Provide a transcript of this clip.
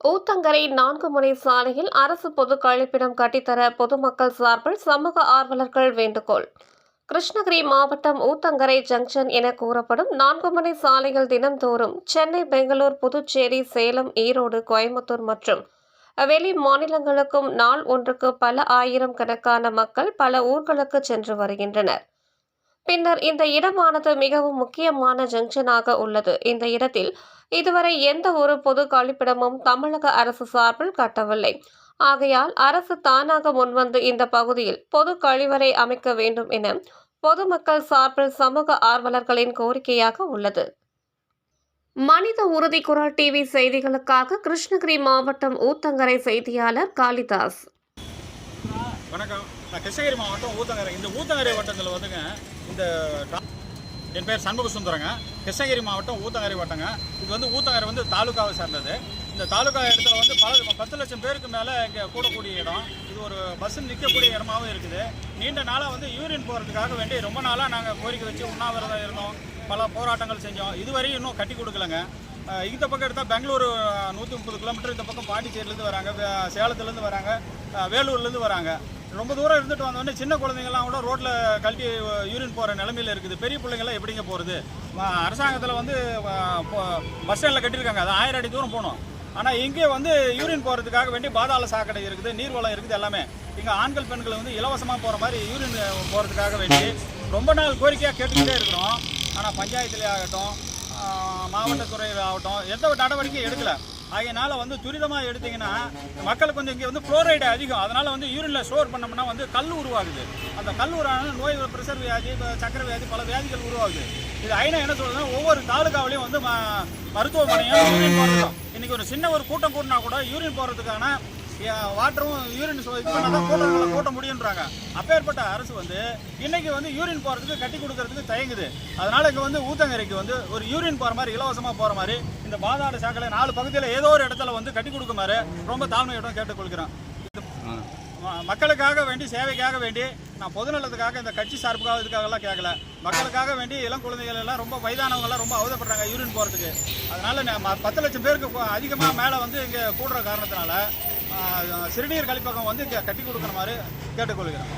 ஊத்தங்கரை 4 முனை சாலையில் அரசு பொது கழிப்பிடம் கட்டித்தர பொதுமக்கள் சார்பில் சமூக ஆர்வலர்கள் வேண்டுகோள். கிருஷ்ணகிரி மாவட்டம் ஊத்தங்கரை ஜங்ஷன் என கூறப்படும் 4 முனை சாலையில் தினம்தோறும் சென்னை, பெங்களூர், புதுச்சேரி, சேலம், ஈரோடு, கோயம்புத்தூர் மற்றும் வெளி மாநிலங்களுக்கும் நாள் ஒன்றுக்கு பல ஆயிரம் கணக்கான மக்கள் பல ஊர்களுக்கு சென்று வருகின்றனர். பின்னர் இந்த இடமானது மிகவும் முக்கியமான ஜங்ஷனாக உள்ளது. இந்த இடத்தில் இதுவரை எந்த ஒரு பொது கழிப்பிடமும் தமிழக அரசு சார்பில் கட்டவில்லை. ஆகையால் அரசு தானாக முன்வந்து இந்த பகுதியில் பொது கழிவறை அமைக்க வேண்டும் என பொதுமக்கள் சார்பில் சமூக ஆர்வலர்களின் கோரிக்கையாக உள்ளது. மனித உறுதி குரல் டிவி செய்திகளுக்காக கிருஷ்ணகிரி மாவட்டம் ஊத்தங்கரை செய்தியாளர் காளிதாஸ். வணக்கம். நான் கிருஷ்ணகிரி மாவட்டம் ஊத்தங்கரை. இந்த ஊத்தங்கரை வட்டத்தில் வந்துங்க, இந்த என் பேர் சண்முக சுந்தரங்க. கிருஷ்ணகிரி மாவட்டம் ஊத்தங்கரை வட்டங்க. இது வந்து ஊத்தங்கரை வந்து தாலுகாவை சார்ந்தது. இந்த தாலுகா இடத்துல வந்து 10 லட்சம் பேருக்கு மேலே இங்கே கூடக்கூடிய இடம். இது ஒரு பஸ் நிற்கக்கூடிய இடமாவும் இருக்குது. நீண்ட நாளாக வந்து யூரின் போகிறதுக்காக வேண்டி ரொம்ப நாளாக நாங்கள் கோரிக்கை வச்சு உண்ணாவிரதம் இருந்தோம், பல போராட்டங்கள் செஞ்சோம். இதுவரையும் இன்னும் கட்டி கொடுக்கலங்க. இந்த பக்கம் எடுத்தால் பெங்களூரு 130 கிலோமீட்டர், இந்த பக்கம் பாண்டிச்சேரியிலேருந்து வராங்க, சேலத்துலேருந்து வராங்க, வேலூர்லேருந்து வராங்க. ரொம்ப தூரம் இருந்துட்டு வந்தோடனே சின்ன குழந்தைங்கள்லாம் கூட ரோட்டில் கழட்டி யூரின் போகிற நிலமையில் இருக்குது. பெரிய பிள்ளைங்கள்லாம் எப்படிங்க போகிறது? அரசாங்கத்தில் வந்து பஸ் ஸ்டாண்டில் கட்டியிருக்காங்க, அது 1000 அடி தூரம் போகணும். ஆனால் இங்கே வந்து யூரின் போகிறதுக்காக வேண்டி பாதாள சாக்கடை இருக்குது, நீர்வளம் இருக்குது, எல்லாமே. இங்கே ஆண்கள் பெண்கள் வந்து இலவசமாக போகிற மாதிரி யூரின் போகிறதுக்காக வேண்டி ரொம்ப நாள் கோரிக்கையாக கேட்டுக்கிட்டே இருக்கிறோம். ஆனால் பஞ்சாயத்துலேயே ஆகட்டும், மாவட்டத்துறையில் ஆகட்டும், எந்த ஒரு நடவடிக்கையும் எடுக்கலை. அதனால வந்து துரிதமாக எடுத்தீங்கன்னா மக்களுக்கு கொஞ்சம் இங்கே வந்து குளோரைடு அதிகம். அதனால் வந்து யூரினில் ஸ்டோர் பண்ணோம்னா வந்து கல் உருவாகுது. அந்த கல் உருவான நோய், ப்ரெஷர் வியாதி, சக்கரை வியாதி, பல வியாதிகள் உருவாகுது. இது ஐநா என்ன சொல்றதுன்னா, ஒவ்வொரு தாலுகாவிலையும் வந்து மருத்துவமனையும் யூரின் போகிறதும். இன்றைக்கி ஒரு சின்ன ஒரு கூட்டம் கூட்டினா கூட யூரின் போகிறதுக்கான வாட்டரும் யூரின் இது பண்ணால் கூட்டங்களை கூட்ட முடியுன்றாங்க. அப்பேற்பட்ட அரசு வந்து இன்னைக்கு வந்து யூரின் போகிறதுக்கு கட்டி கொடுக்கறதுக்கு தயங்குது. அதனால இங்கே வந்து ஊத்தங்கரைக்கு வந்து ஒரு யூரின் போகிற மாதிரி, இலவசமாக போகிற மாதிரி இந்த பாதாள சாக்கடை 4 பகுதியில் ஏதோ ஒரு இடத்துல வந்து கட்டி கொடுக்குமாறு ரொம்ப தாழ்மையிடம் கேட்டுக்கொள்கிறேன். மக்களுக்காக வேண்டி, சேவைக்காக வேண்டி, நான் பொதுநலத்துக்காக இந்த கட்சி சார்புக்காக இதுக்காகலாம் கேட்கல. மக்களுக்காக வேண்டி இளம் குழந்தைகள் எல்லாம், ரொம்ப வயதானவங்கெல்லாம் ரொம்ப அவதப்படுறாங்க யூரின் போகிறதுக்கு. அதனால 10 லட்சம் பேருக்கு அதிகமாக மேலே வந்து இங்கே கூடுற காரணத்தினால சிறுநீர் கழிப்பகம் வந்து இங்கே கட்டி கொடுக்குற மாதிரி கேட்டுக்கொள்கிறேன்.